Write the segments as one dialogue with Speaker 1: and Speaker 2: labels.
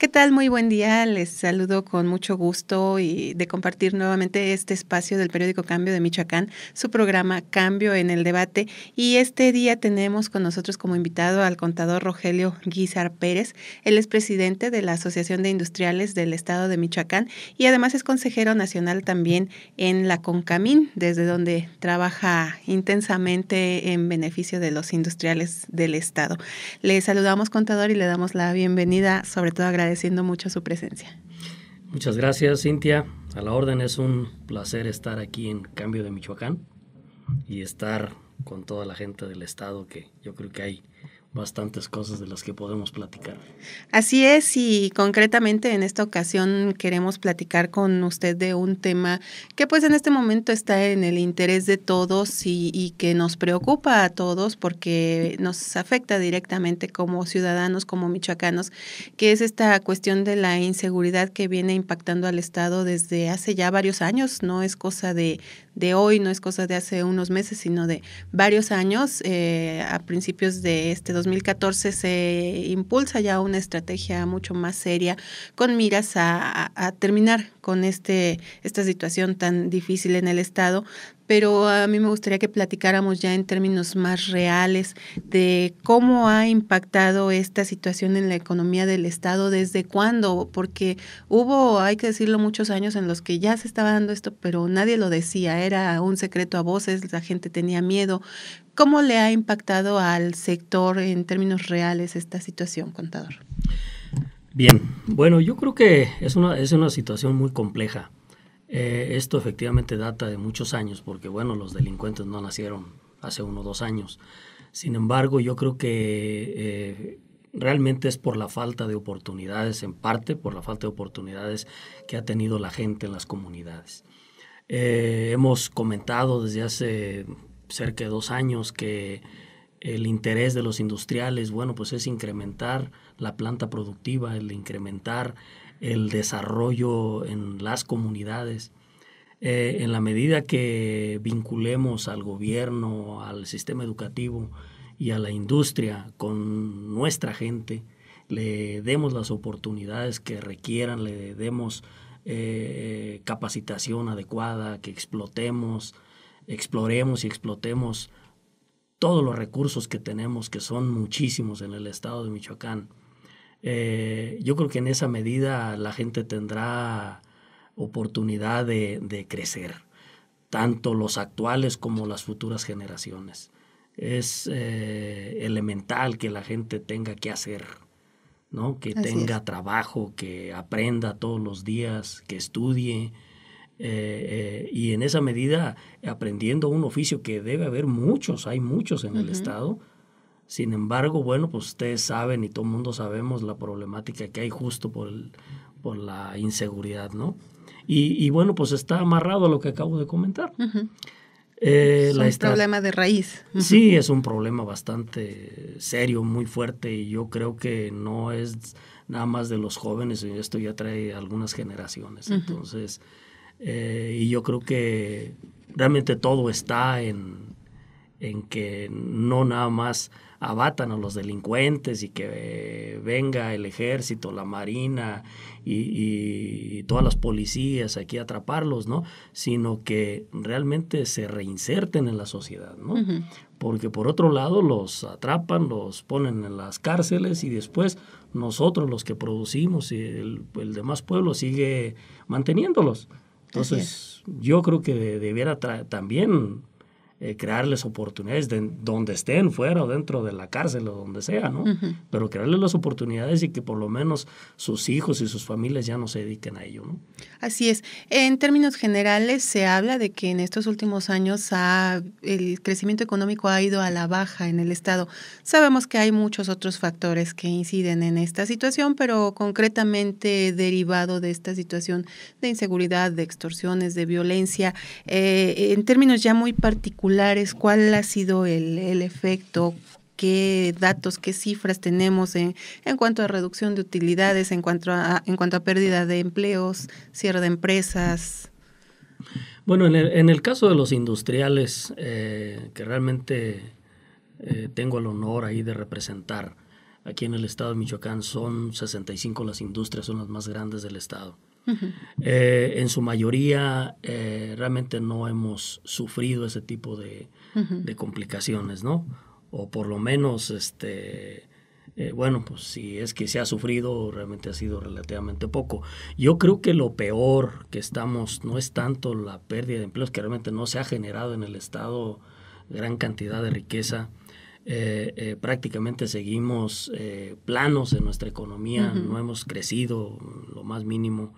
Speaker 1: ¿qué tal? Muy buen día. Les saludo con mucho gusto y de compartir nuevamente este espacio del periódico Cambio de Michoacán, su programa Cambio en el Debate. Y este día tenemos con nosotros como invitado al contador Rogelio Guízar Pérez. Él es presidente de la Asociación de Industriales del Estado de Michoacán y además es consejero nacional también en la CONCAMIN, desde donde trabaja intensamente en beneficio de los industriales del Estado. Le saludamos, contador, y le damos la bienvenida, sobre todo agradeciendo mucho su presencia.
Speaker 2: Muchas gracias, Cintia. A la orden, es un placer estar aquí en Cambio de Michoacán y estar con toda la gente del estado, que yo creo que hay bastantes cosas de las que podemos platicar.
Speaker 1: Así es, y concretamente en esta ocasión queremos platicar con usted de un tema que pues en este momento está en el interés de todos y que nos preocupa a todos porque nos afecta directamente como ciudadanos, como michoacanos, que es esta cuestión de la inseguridad que viene impactando al estado desde hace ya varios años. No es cosa de hoy, no es cosa de hace unos meses, sino de varios años. A principios de este 2014 se impulsa ya una estrategia mucho más seria con miras a terminar con esta situación tan difícil en el estado. Pero a mí me gustaría que platicáramos ya en términos más reales de cómo ha impactado esta situación en la economía del estado, desde cuándo, porque hubo, hay que decirlo, muchos años en los que ya se estaba dando esto, pero nadie lo decía, era un secreto a voces, la gente tenía miedo. ¿Cómo le ha impactado al sector en términos reales esta situación, contador?
Speaker 2: Bien, bueno, yo creo que es una situación muy compleja. Esto efectivamente data de muchos años, porque bueno, los delincuentes no nacieron hace 1 o 2 años. Sin embargo, yo creo que realmente es por la falta de oportunidades, en parte por la falta de oportunidades que ha tenido la gente en las comunidades. Hemos comentado desde hace cerca de 2 años que el interés de los industriales, bueno, pues es incrementar la planta productiva, el incrementar el desarrollo en las comunidades. En la medida que vinculemos al gobierno, al sistema educativo y a la industria con nuestra gente, le demos las oportunidades que requieran, le demos capacitación adecuada, que exploremos y explotemos todos los recursos que tenemos, que son muchísimos en el estado de Michoacán. Yo creo que en esa medida la gente tendrá oportunidad de crecer, tanto los actuales como las futuras generaciones. Es elemental que la gente tenga que hacer, ¿no? Que tenga trabajo, que aprenda todos los días, que estudie. Y en esa medida aprendiendo un oficio que debe haber muchos, hay muchos en el estado. Sin embargo, bueno, pues ustedes saben y todo el mundo sabemos la problemática que hay justo por la inseguridad, ¿no? Y bueno, pues está amarrado a lo que acabo de comentar.
Speaker 1: Es un problema de raíz.
Speaker 2: Sí, es un problema bastante serio, muy fuerte, y yo creo que no es nada más de los jóvenes, esto ya trae algunas generaciones. Entonces, y yo creo que realmente todo está en que no nada más abatan a los delincuentes y que venga el ejército, la marina y todas las policías aquí a atraparlos, ¿no? Sino que realmente se reinserten en la sociedad, ¿no? Porque por otro lado los atrapan, los ponen en las cárceles y después nosotros los que producimos y el demás pueblo sigue manteniéndolos. Entonces yo creo que debiera también crearles oportunidades donde estén, fuera o dentro de la cárcel o donde sea, ¿no? Pero crearles las oportunidades y que por lo menos sus hijos y sus familias ya no se dediquen a ello, ¿no?
Speaker 1: Así es. En términos generales se habla de que en estos últimos años el crecimiento económico ha ido a la baja en el estado. Sabemos que hay muchos otros factores que inciden en esta situación, pero concretamente derivado de esta situación de inseguridad, de extorsiones, de violencia, en términos ya muy particulares, ¿cuál ha sido el efecto? ¿Qué datos, qué cifras tenemos en cuanto a reducción de utilidades, en cuanto a pérdida de empleos, cierre de empresas?
Speaker 2: Bueno, en el caso de los industriales, que realmente tengo el honor ahí de representar, aquí en el estado de Michoacán son 65 las industrias, son las más grandes del estado. Uh-huh. En su mayoría realmente no hemos sufrido ese tipo de complicaciones, ¿no? O por lo menos, bueno, pues si es que se ha sufrido, realmente ha sido relativamente poco. Yo creo que lo peor que estamos no es tanto la pérdida de empleos, que realmente no se ha generado en el estado gran cantidad de riqueza. Prácticamente seguimos planos en nuestra economía, no hemos crecido lo más mínimo.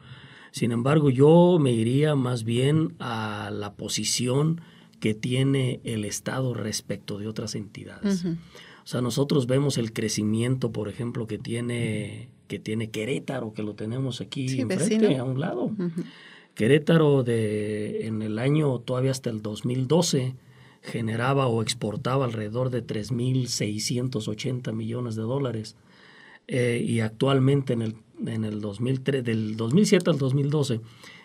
Speaker 2: Sin embargo, yo me iría más bien a la posición que tiene el Estado respecto de otras entidades. O sea, nosotros vemos el crecimiento, por ejemplo, que tiene Querétaro, que lo tenemos aquí enfrente, vecino, a un lado. Querétaro en el año todavía hasta el 2012 generaba o exportaba alrededor de 3.680 millones de dólares. Y actualmente en el 2003, del 2007 al 2012,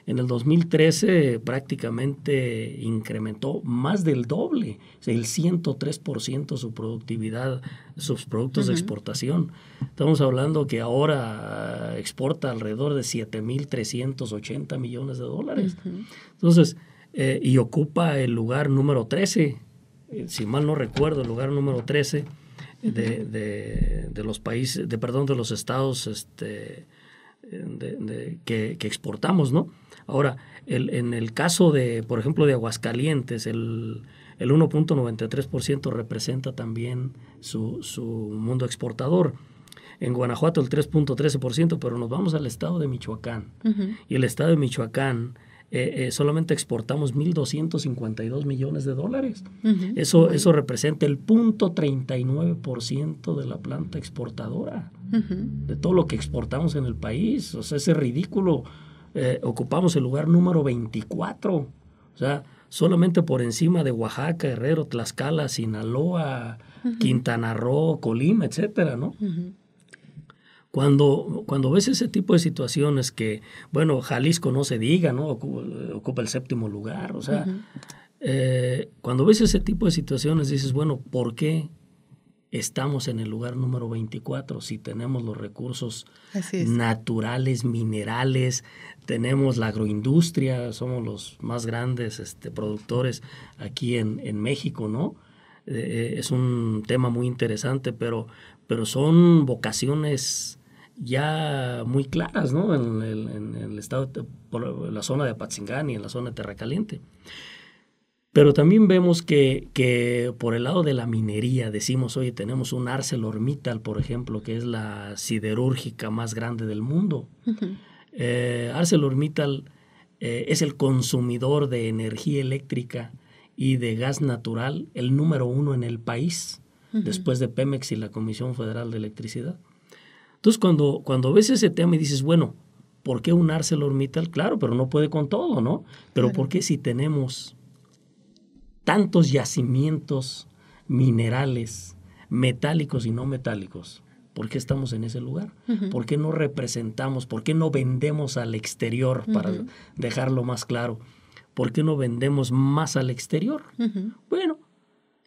Speaker 2: en el 2013 prácticamente incrementó más del doble, o sea, el 103% su productividad, sus productos de exportación. Estamos hablando que ahora exporta alrededor de 7.380 millones de dólares. Entonces, y ocupa el lugar número 13, si mal no recuerdo, el lugar número 13 de los países, de los estados que exportamos, ¿no? Ahora, en el caso de, por ejemplo, de Aguascalientes, el 1.93% representa también su mundo exportador. En Guanajuato el 3.13%, pero nos vamos al estado de Michoacán. Y el estado de Michoacán solamente exportamos 1.252 millones de dólares. Eso representa el 0.39% de la planta exportadora, de todo lo que exportamos en el país. O sea, ese ridículo. Ocupamos el lugar número 24. O sea, solamente por encima de Oaxaca, Guerrero, Tlaxcala, Sinaloa, Quintana Roo, Colima, etcétera, ¿no? Cuando ves ese tipo de situaciones que, bueno, Jalisco no se diga, ¿no? Ocupa el 7º lugar. O sea, cuando ves ese tipo de situaciones dices, bueno, ¿por qué estamos en el lugar número 24 si tenemos los recursos naturales, minerales, tenemos la agroindustria, somos los más grandes productores aquí en México, ¿no? Es un tema muy interesante, pero son vocaciones ya muy claras, ¿no? En el estado, por la zona de Apatzingán y en la zona de Tierra Caliente. Pero también vemos que por el lado de la minería decimos, oye, tenemos un ArcelorMittal, por ejemplo, que es la siderúrgica más grande del mundo. ArcelorMittal es el consumidor de energía eléctrica y de gas natural, el número 1 en el país, después de Pemex y la Comisión Federal de Electricidad. Entonces, cuando ves ese tema y dices, bueno, ¿por qué un ArcelorMittal? Claro, pero no puede con todo, ¿no? Pero claro. ¿Por qué si tenemos tantos yacimientos minerales, metálicos y no metálicos? ¿Por qué estamos en ese lugar? ¿Por qué no representamos? ¿Por qué no vendemos al exterior, para dejarlo más claro? ¿Por qué no vendemos más al exterior? Bueno,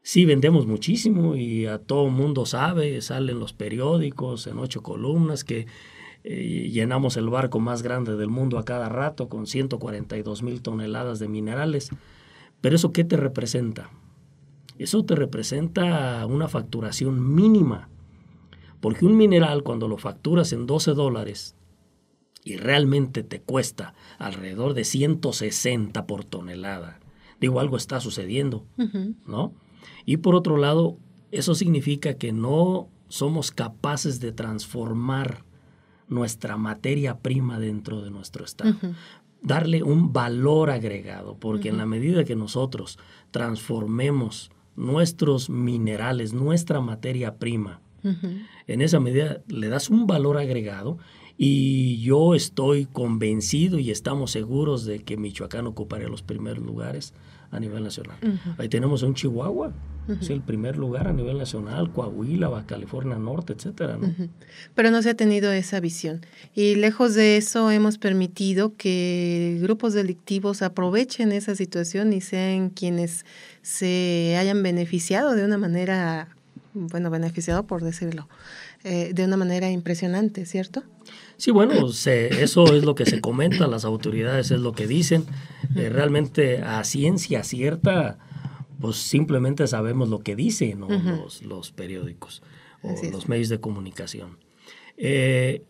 Speaker 2: sí vendemos muchísimo y a todo mundo sabe, salen los periódicos en 8 columnas que llenamos el barco más grande del mundo a cada rato con 142,000 toneladas de minerales. ¿Pero eso qué te representa? Eso te representa una facturación mínima. Porque un mineral, cuando lo facturas en $12 y realmente te cuesta alrededor de 160 por tonelada, digo, algo está sucediendo, ¿no? Y por otro lado, eso significa que no somos capaces de transformar nuestra materia prima dentro de nuestro estado. Darle un valor agregado, porque en la medida que nosotros transformemos nuestros minerales, nuestra materia prima, en esa medida le das un valor agregado y yo estoy convencido y estamos seguros de que Michoacán ocuparía los primeros lugares a nivel nacional. Ahí tenemos un Chihuahua, es el primer lugar a nivel nacional, Coahuila, Baja California Norte, etcétera, ¿no?
Speaker 1: Pero no se ha tenido esa visión. Y lejos de eso hemos permitido que grupos delictivos aprovechen esa situación y sean quienes se hayan beneficiado de una manera, bueno, beneficiado por decirlo, de una manera impresionante, ¿cierto?
Speaker 2: Sí, bueno, eso es lo que se comenta, las autoridades es lo que dicen. Realmente a ciencia cierta, pues simplemente sabemos lo que dicen, ¿no? Los periódicos o los medios de comunicación.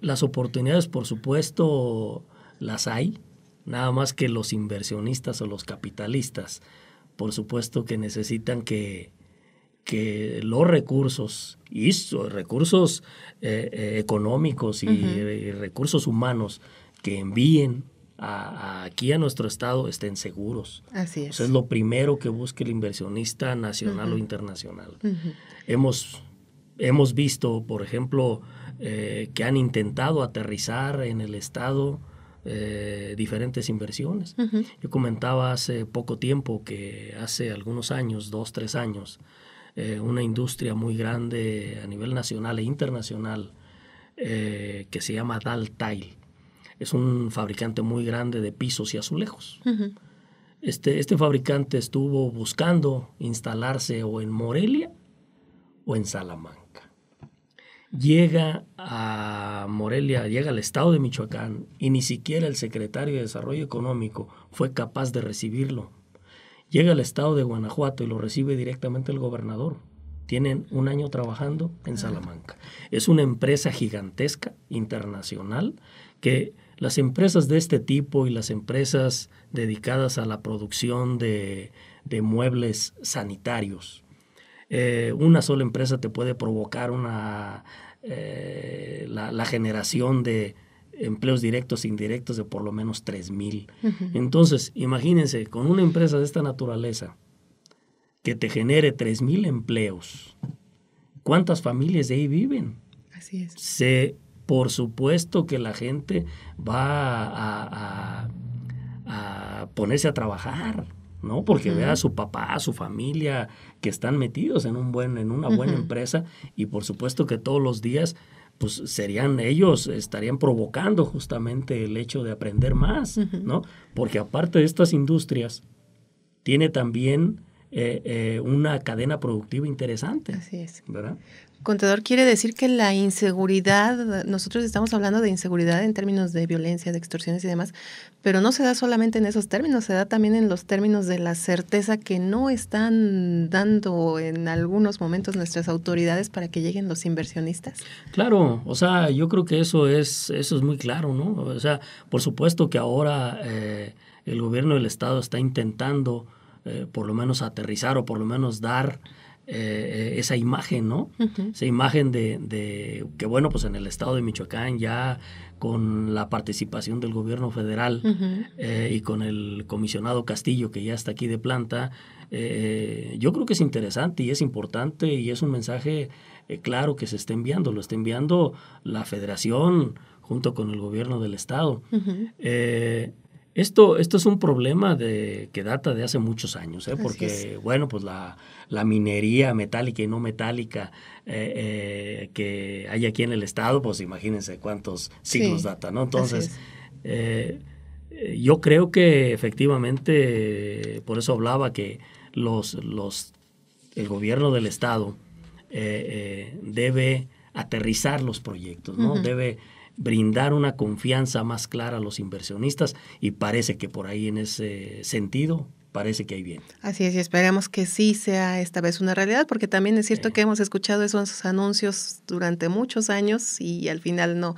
Speaker 2: Las oportunidades, por supuesto, las hay, nada más que los inversionistas o los capitalistas, por supuesto que necesitan que los recursos, y recursos económicos y recursos humanos que envíen aquí a nuestro estado estén seguros.
Speaker 1: Así es.
Speaker 2: O sea, es lo primero que busca el inversionista nacional o internacional. Hemos visto, por ejemplo, que han intentado aterrizar en el estado diferentes inversiones. Yo comentaba hace poco tiempo que hace algunos años, 2, 3 años, una industria muy grande a nivel nacional e internacional que se llama Daltile. Es un fabricante muy grande de pisos y azulejos. Este fabricante estuvo buscando instalarse o en Morelia o en Salamanca. Llega a Morelia, llega al estado de Michoacán y ni siquiera el secretario de Desarrollo Económico fue capaz de recibirlo. Llega al estado de Guanajuato y lo recibe directamente el gobernador. Tienen 1 año trabajando en Salamanca. Es una empresa gigantesca, internacional, que las empresas de este tipo y las empresas dedicadas a la producción de muebles sanitarios, una sola empresa te puede provocar la generación de empleos directos e indirectos de por lo menos 3,000. Entonces, imagínense, con una empresa de esta naturaleza que te genere 3,000 empleos, ¿cuántas familias de ahí viven?
Speaker 1: Así es.
Speaker 2: Por supuesto que la gente va a ponerse a trabajar, ¿no? Porque ve a su papá, a su familia, que están metidos en una buena empresa, y por supuesto que todos los días pues ellos estarían provocando justamente el hecho de aprender más, ¿no? Porque aparte de estas industrias, tiene también una cadena productiva interesante.
Speaker 1: Así es.
Speaker 2: ¿Verdad?
Speaker 1: Contador, quiere decir que la inseguridad, nosotros estamos hablando de inseguridad en términos de violencia, de extorsiones y demás, pero no se da solamente en esos términos, se da también en los términos de la certeza que no están dando en algunos momentos nuestras autoridades para que lleguen los inversionistas.
Speaker 2: Claro, o sea, yo creo que eso es muy claro, ¿no? O sea, por supuesto que ahora el gobierno del estado está intentando por lo menos aterrizar o por lo menos dar esa imagen, ¿no? Esa imagen de que, bueno, pues en el estado de Michoacán ya con la participación del gobierno federal y con el comisionado Castillo, que ya está aquí de planta, yo creo que es interesante y es importante y es un mensaje claro que se está enviando. Lo está enviando la federación junto con el gobierno del estado. Esto es un problema que data de hace muchos años, porque, bueno, pues la minería metálica y no metálica que hay aquí en el estado, pues imagínense cuántos siglos data, ¿no? Entonces, yo creo que efectivamente, por eso hablaba que el gobierno del estado debe aterrizar los proyectos, ¿no? Debe brindar una confianza más clara a los inversionistas y parece que por ahí en ese sentido parece que hay bien.
Speaker 1: Así es, y esperemos que sí sea esta vez una realidad, porque también es cierto que hemos escuchado esos anuncios durante muchos años y al final no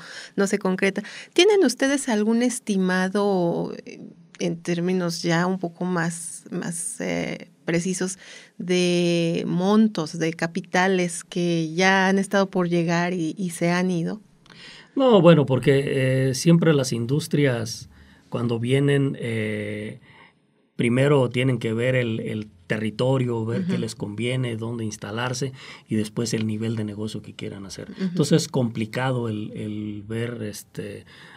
Speaker 1: se concreta. ¿Tienen ustedes algún estimado en términos ya un poco más precisos de montos, de capitales que ya han estado por llegar y se han ido?
Speaker 2: No, bueno, porque siempre las industrias cuando vienen primero tienen que ver el territorio, ver qué les conviene, dónde instalarse y después el nivel de negocio que quieran hacer. Entonces es complicado el ver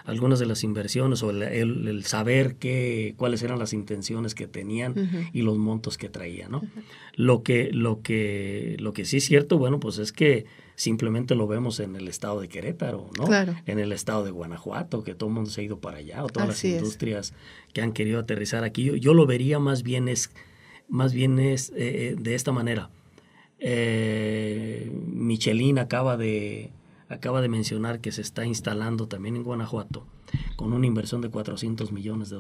Speaker 2: algunas de las inversiones o el saber cuáles eran las intenciones que tenían y los montos que traían, ¿no? Lo que sí es cierto, bueno, pues es que simplemente lo vemos en el estado de Querétaro, ¿no? Claro. En el estado de Guanajuato, que todo el mundo se ha ido para allá, o todas las industrias que han querido aterrizar aquí. Yo lo vería más bien es de esta manera. Michelin acaba de acaba de mencionar que se está instalando también en Guanajuato con una inversión de $400 millones.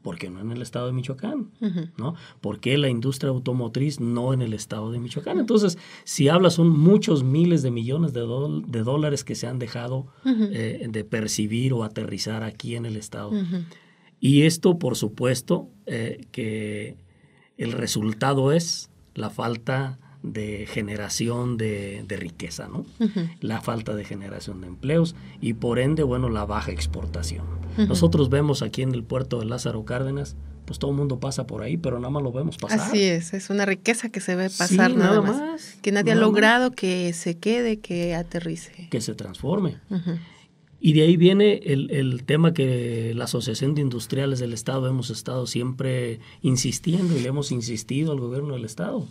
Speaker 2: ¿Por qué no en el estado de Michoacán? ¿No? ¿Por qué la industria automotriz no en el estado de Michoacán? Entonces, si hablas, son muchos miles de millones de dólares que se han dejado de percibir o aterrizar aquí en el estado. Y esto, por supuesto, que el resultado es la falta de generación de riqueza, ¿no? La falta de generación de empleos y por ende, bueno, la baja exportación. Nosotros vemos aquí en el puerto de Lázaro Cárdenas, pues todo el mundo pasa por ahí, pero nada más lo vemos pasar.
Speaker 1: Así es una riqueza que se ve pasar, sí, nada más. Que nadie ha logrado que se quede, que aterrice.
Speaker 2: Que se transforme. Y de ahí viene el tema que la Asociación de Industriales del Estado hemos estado siempre insistiendo y le hemos insistido al gobierno del Estado.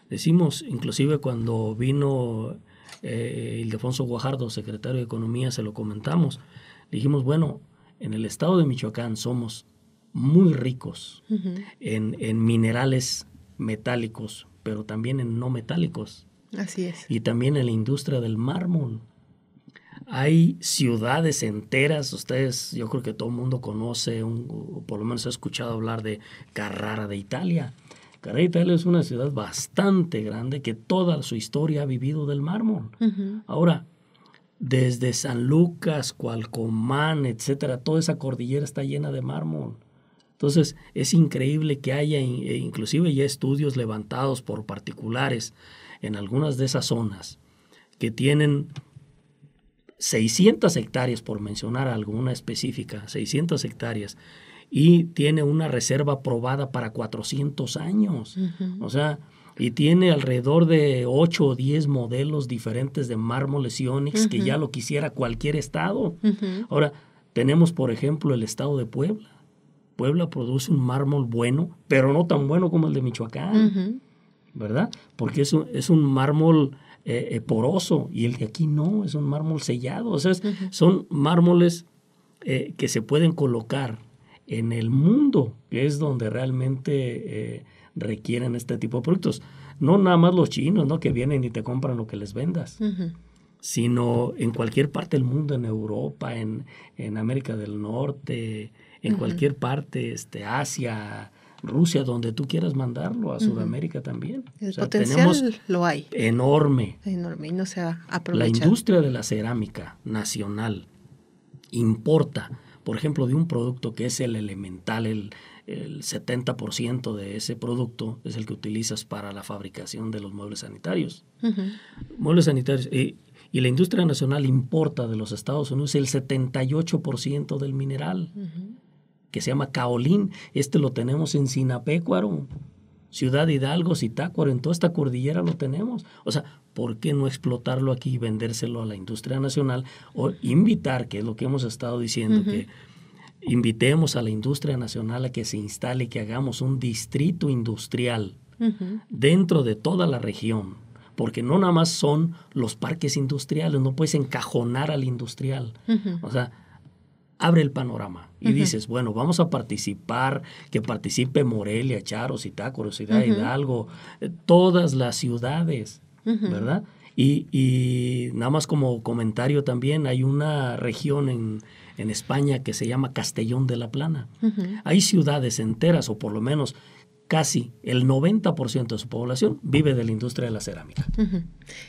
Speaker 2: Decimos, inclusive cuando vino Ildefonso Guajardo, secretario de Economía, se lo comentamos. Dijimos, bueno, en el estado de Michoacán somos muy ricos en minerales metálicos, pero también en no metálicos.
Speaker 1: Así es.
Speaker 2: Y también en la industria del mármol. Hay ciudades enteras, ustedes, yo creo que todo el mundo conoce, o por lo menos ha escuchado hablar de Carrara de Italia. Carrara de Italia es una ciudad bastante grande que toda su historia ha vivido del mármol. Ahora, desde San Lucas, Cualcomán, etcétera, toda esa cordillera está llena de mármol. Entonces, es increíble que haya, inclusive ya estudios levantados por particulares en algunas de esas zonas que tienen 600 hectáreas, por mencionar alguna específica, 600 hectáreas, y tiene una reserva aprobada para 400 años. O sea, y tiene alrededor de 8 o 10 modelos diferentes de mármoles y ónix que ya lo quisiera cualquier estado. Ahora, tenemos, por ejemplo, el estado de Puebla. Puebla produce un mármol bueno, pero no tan bueno como el de Michoacán, ¿verdad? Porque es un mármol poroso, y el de aquí no, es un mármol sellado. O sea, son mármoles que se pueden colocar en el mundo, que es donde realmente requieren este tipo de productos. No nada más los chinos, ¿no?, que vienen y te compran lo que les vendas, sino en cualquier parte del mundo, en Europa, en América del Norte, en cualquier parte, Asia, Rusia, donde tú quieras mandarlo, a Sudamérica también.
Speaker 1: El potencial lo hay.
Speaker 2: Enorme.
Speaker 1: Enorme, y no se ha aprovechado.
Speaker 2: La industria de la cerámica nacional importa, por ejemplo, de un producto que es el elemental, el 70% de ese producto es el que utilizas para la fabricación de los muebles sanitarios. Muebles sanitarios. Y la industria nacional importa de los Estados Unidos el 78% del mineral, que se llama caolín. Lo tenemos en Sinapecuaro, Ciudad Hidalgo, Zitácuaro, en toda esta cordillera lo tenemos. O sea, ¿por qué no explotarlo aquí y vendérselo a la industria nacional? O invitar, que es lo que hemos estado diciendo, que invitemos a la industria nacional a que se instale y que hagamos un distrito industrial dentro de toda la región. Porque no nada más son los parques industriales, no puedes encajonar al industrial. O sea, abre el panorama y dices, bueno, vamos a participar, que participe Morelia, Charo, Zitácuaro, Ciudad Hidalgo, todas las ciudades, ¿verdad? Y nada más como comentario también, hay una región en España que se llama Castellón de la Plana. Hay ciudades enteras, o por lo menos casi el 90% de su población vive de la industria de la cerámica.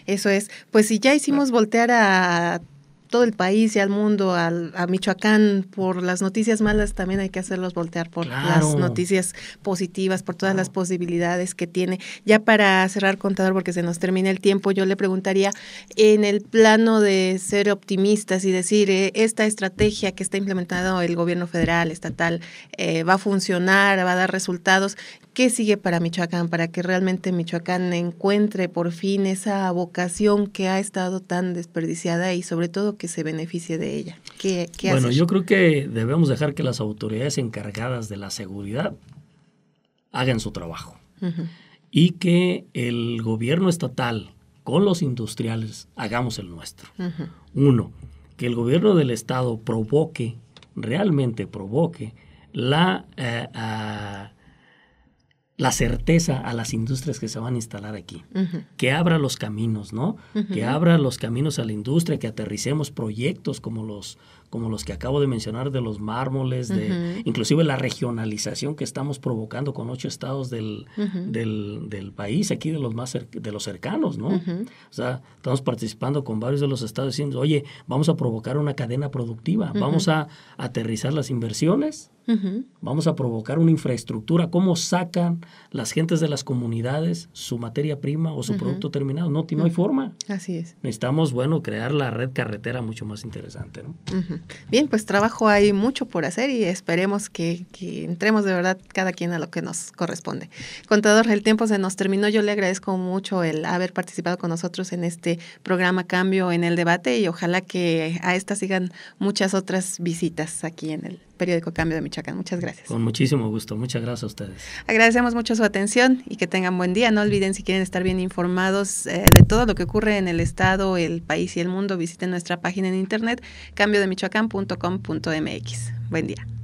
Speaker 1: Eso es. Pues si ya hicimos voltear a todo el país y al mundo, a Michoacán, por las noticias malas, también hay que hacerlos voltear por las noticias positivas, por todas las posibilidades que tiene. Ya para cerrar, contador, porque se nos termina el tiempo, yo le preguntaría, en el plano de ser optimistas y decir, esta estrategia que está implementando el gobierno federal, estatal, va a funcionar, va a dar resultados, ¿qué sigue para Michoacán? Para que realmente Michoacán encuentre por fin esa vocación que ha estado tan desperdiciada y sobre todo que se beneficie de ella. ¿Qué
Speaker 2: bueno,
Speaker 1: hacer?
Speaker 2: Yo creo que debemos dejar que las autoridades encargadas de la seguridad hagan su trabajo y que el gobierno estatal con los industriales hagamos el nuestro. Uno, que el gobierno del estado realmente provoque la certeza a las industrias que se van a instalar aquí, que abra los caminos, ¿no? Que abra los caminos a la industria, que aterricemos proyectos como los que acabo de mencionar de los mármoles, inclusive la regionalización que estamos provocando con 8 estados del país, aquí de los cercanos, ¿no? O sea, estamos participando con varios de los estados diciendo, oye, vamos a provocar una cadena productiva, vamos a aterrizar las inversiones, vamos a provocar una infraestructura, cómo sacan las gentes de las comunidades su materia prima o su producto terminado. No hay forma.
Speaker 1: Así es.
Speaker 2: Necesitamos, crear la red carretera mucho más interesante, ¿no?
Speaker 1: Bien, pues trabajo hay mucho por hacer y esperemos que entremos de verdad cada quien a lo que nos corresponde. Contador, el tiempo se nos terminó. Yo le agradezco mucho el haber participado con nosotros en este programa Cambio en el Debate y ojalá que a estas sigan muchas otras visitas aquí en el periódico Cambio de Michoacán. Muchas gracias.
Speaker 2: Con muchísimo gusto. Muchas gracias a ustedes.
Speaker 1: Agradecemos mucho su atención y que tengan buen día. No olviden, si quieren estar bien informados de todo lo que ocurre en el estado, el país y el mundo, visiten nuestra página en internet cambiodemichoacán.com.mx. Buen día.